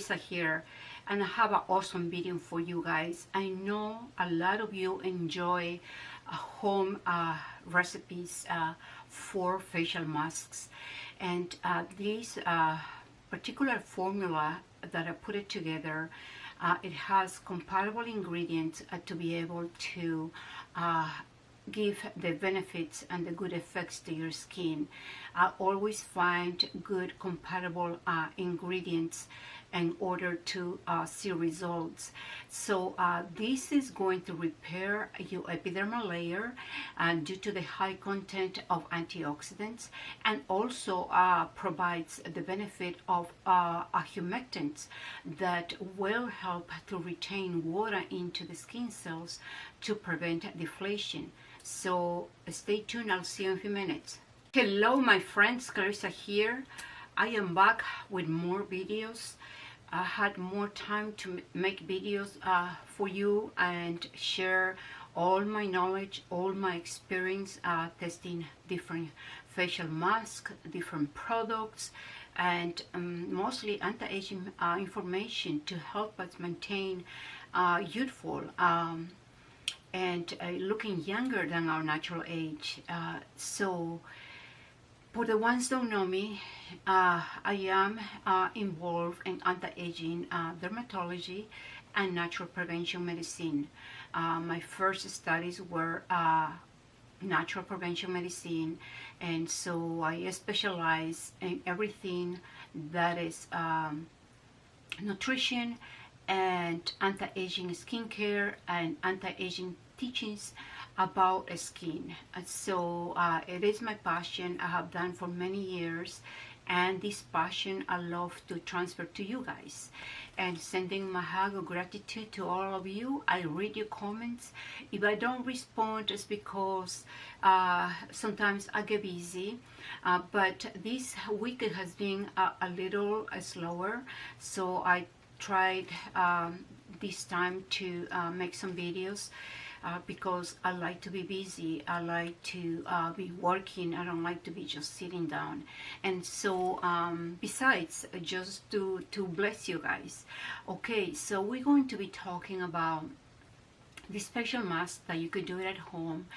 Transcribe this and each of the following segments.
Clarissa here, and I have an awesome video for you guys. I know a lot of you enjoy home recipes for facial masks, and this particular formula that I put it together, it has compatible ingredients to be able to give the benefits and the good effects to your skin. I always find good compatible ingredients in order to see results. So this is going to repair your epidermal layer due to the high content of antioxidants, and also provides the benefit of humectants that will help to retain water into the skin cells to prevent deflation. So stay tuned, I'll see you in a few minutes. Hello my friends, Clarissa here. I am back with more videos. I had more time to make videos for you and share all my knowledge, all my experience testing different facial masks, different products, and mostly anti-aging information to help us maintain youthful and looking younger than our natural age. So for the ones who don't know me, I am involved in anti-aging dermatology and natural prevention medicine. My first studies were natural prevention medicine, and so I specialize in everything that is nutrition and anti-aging skincare and anti-aging teachings about skin. So it is my passion. I have done for many years, and this passion I love to transfer to you guys, and sending my hug of gratitude to all of you. I read your comments. If I don't respond, it's because sometimes I get busy, but this week it has been a little slower, so I tried this time to make some videos because I like to be busy. I like to be working. I don't like to be just sitting down. And so besides, just to bless you guys. Okay, so we're going to be talking about this special mask that you could do it at home,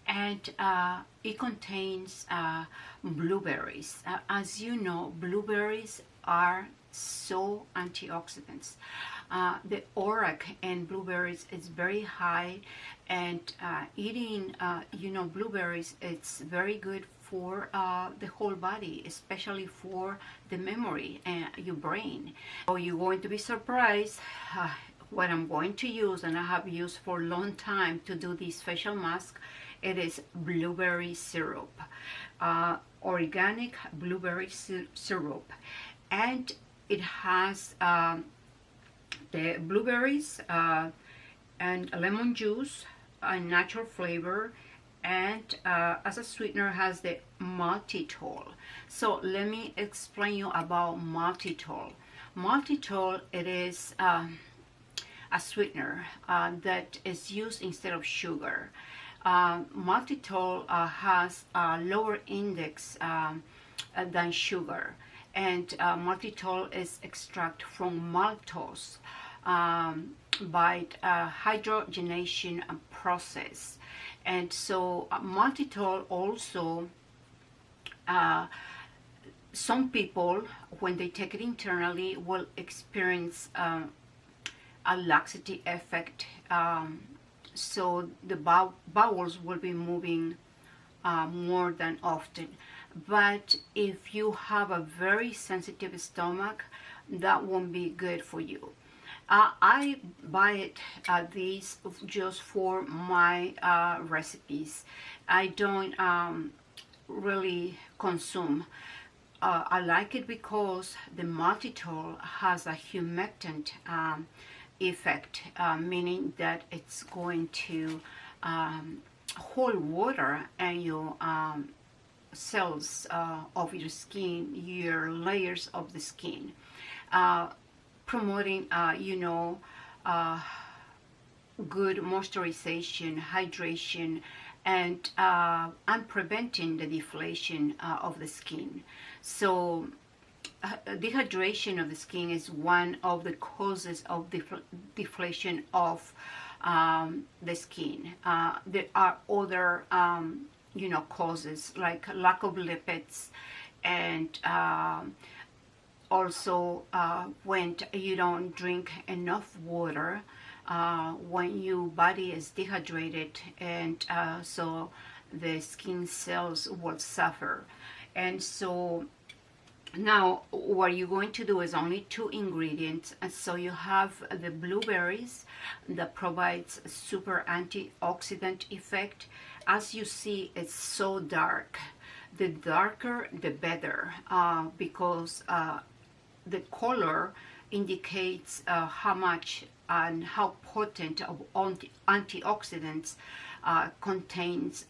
and it contains blueberries. As you know, blueberries are so antioxidants. The ORAC in blueberries is very high, and eating blueberries, it's very good for the whole body, especially for the memory and your brain. So you're going to be surprised what I'm going to use, and I have used for a long time to do this facial mask. It is blueberry syrup, organic blueberry syrup, and it has the blueberries and lemon juice, a natural flavor, and as a sweetener has the Multitool. So let me explain you about Multitool. Multitool, it is a sweetener that is used instead of sugar. Multitool has a lower index than sugar, and Multitool is extract from maltose by hydrogenation process. And so Multitool also, some people when they take it internally will experience a laxity effect, so the bowels will be moving more than often. But if you have a very sensitive stomach, that won't be good for you. I buy it these just for my recipes. I don't really consume. I like it because the Multitool has a humectant effect, meaning that it's going to hold water and your cells of your skin, your layers of the skin, promoting good moisturization, hydration, and preventing the deflation of the skin. So dehydration of the skin is one of the causes of deflation of the skin. There are other causes like lack of lipids, and also when you don't drink enough water, when your body is dehydrated, and so the skin cells will suffer. And so now what you're going to do is only two ingredients. And so you have the blueberries that provides a super antioxidant effect. As you see, it's so dark. The darker the better, because the color indicates how much and how potent of antioxidants contains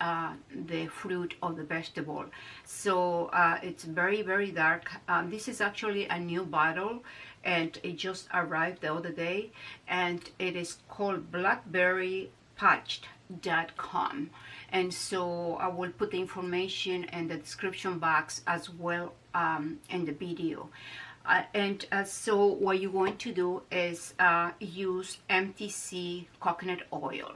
the fruit of the vegetable. So it's very, very dark. This is actually a new bottle, and it just arrived the other day, and it is called blackberrypatched.com. And so I will put the information in the description box as well in the video. So what you're going to do is use MTC coconut oil.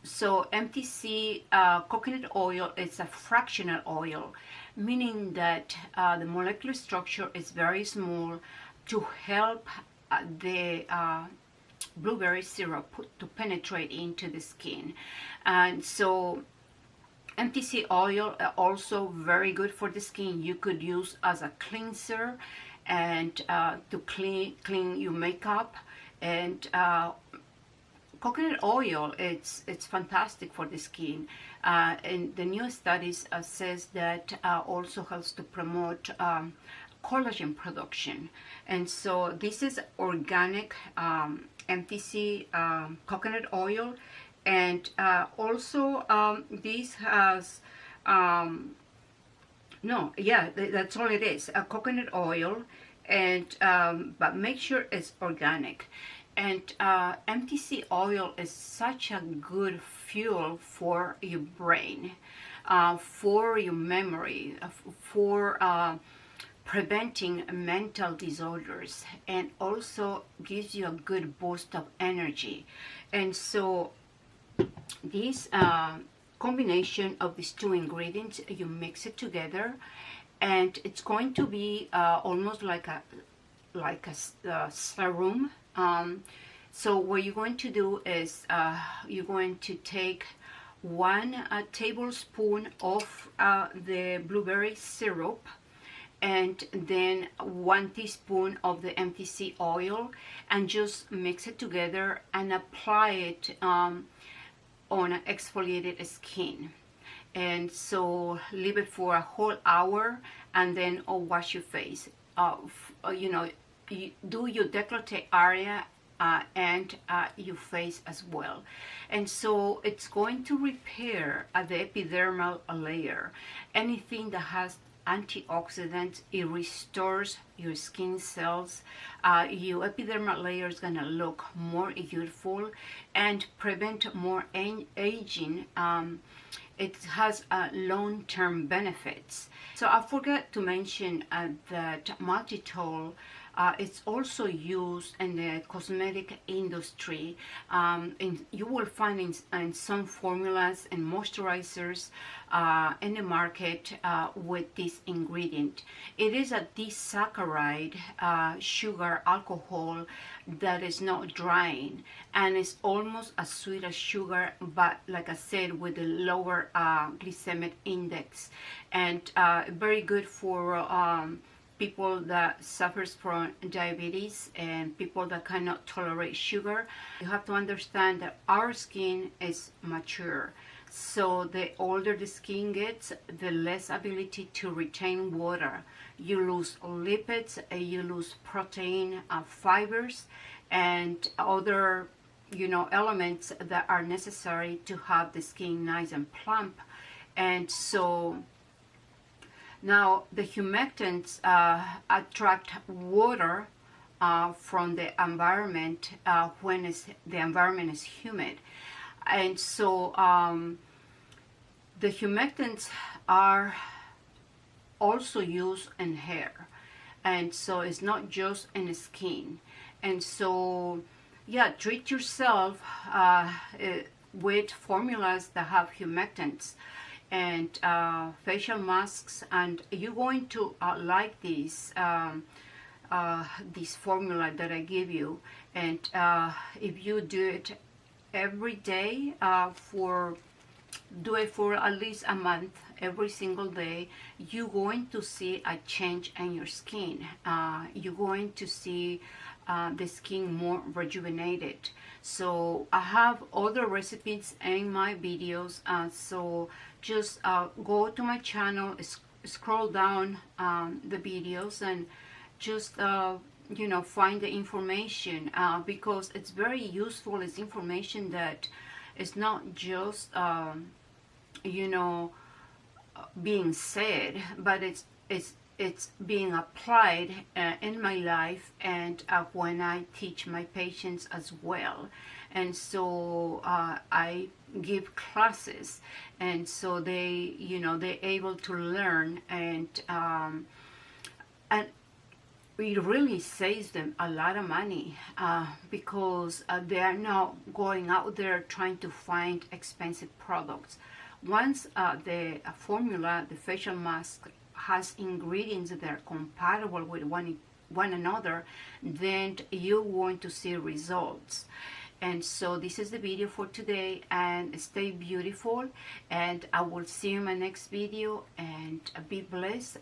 So MTC coconut oil is a fractional oil, meaning that the molecular structure is very small to help the blueberry syrup to penetrate into the skin. And so MTC oil also very good for the skin. You could use as a cleanser and to clean your makeup. And coconut oil, it's fantastic for the skin. And the new studies says that also helps to promote collagen production. And so this is organic MTC coconut oil. And also this has that's all it is, a coconut oil. And but make sure it's organic. And MTC oil is such a good fuel for your brain, for your memory, for preventing mental disorders, and also gives you a good boost of energy. And so this combination of these two ingredients, you mix it together, and it's going to be almost like a serum. So what you're going to do is you're going to take 1 tablespoon of the blueberry syrup, and then 1 teaspoon of the MTC oil, and just mix it together and apply it on exfoliated skin. And so leave it for a whole hour, and then wash your face. You do your décolleté area and your face as well. And so it's going to repair the epidermal layer. Anything that has antioxidants, it restores your skin cells. Your epidermal layer is going to look more youthful and prevent more aging. It has long-term benefits. So I forgot to mention that Multitool it's also used in the cosmetic industry. You will find in some formulas and moisturizers in the market with this ingredient. It is a disaccharide sugar alcohol that is not drying, and it's almost as sweet as sugar, but like I said, with a lower glycemic index, and very good for people that suffers from diabetes and people that cannot tolerate sugar. You have to understand that our skin is mature. So the older the skin gets, the less ability to retain water. You lose lipids, you lose protein, fibers, and other elements that are necessary to have the skin nice and plump. And so now the humectants attract water from the environment when the environment is humid. And so the humectants are also used in hair, and so it's not just in the skin. And so yeah, treat yourself with formulas that have humectants and facial masks, and you're going to like this formula that I give you. And if you do it every day, do it for at least a month, every single day, you're going to see a change in your skin. You're going to see the skin more rejuvenated. So I have other recipes in my videos, so just go to my channel, scroll down the videos, and just you know, find the information, because it's very useful. It's information that is not just you know, being said, but it's being applied in my life, and when I teach my patients as well. And so I give classes, and so they, you know, they're able to learn, and it really saves them a lot of money, because they are not going out there trying to find expensive products. Once the formula, the facial mask, has ingredients that are compatible with one another, then you're going to see results. And so this is the video for today, and stay beautiful, and I will see you in my next video, and be blessed.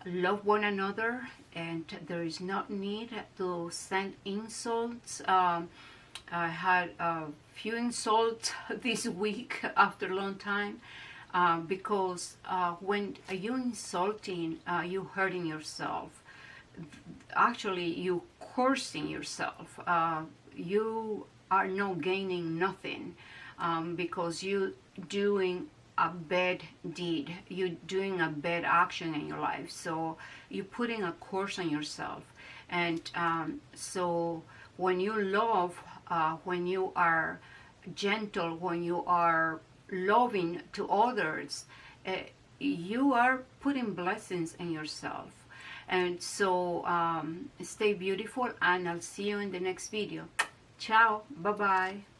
Love one another, and there is no need to send insults. I had a few insults this week after a long time, because when you're insulting, you're hurting yourself. Actually, you're cursing yourself. You are not gaining nothing, because you're doing a bad deed, you're doing a bad action in your life, so you're putting a curse on yourself. And so when you love, when you are gentle, when you are loving to others, you are putting blessings in yourself. And so stay beautiful, and I'll see you in the next video. Ciao, bye bye.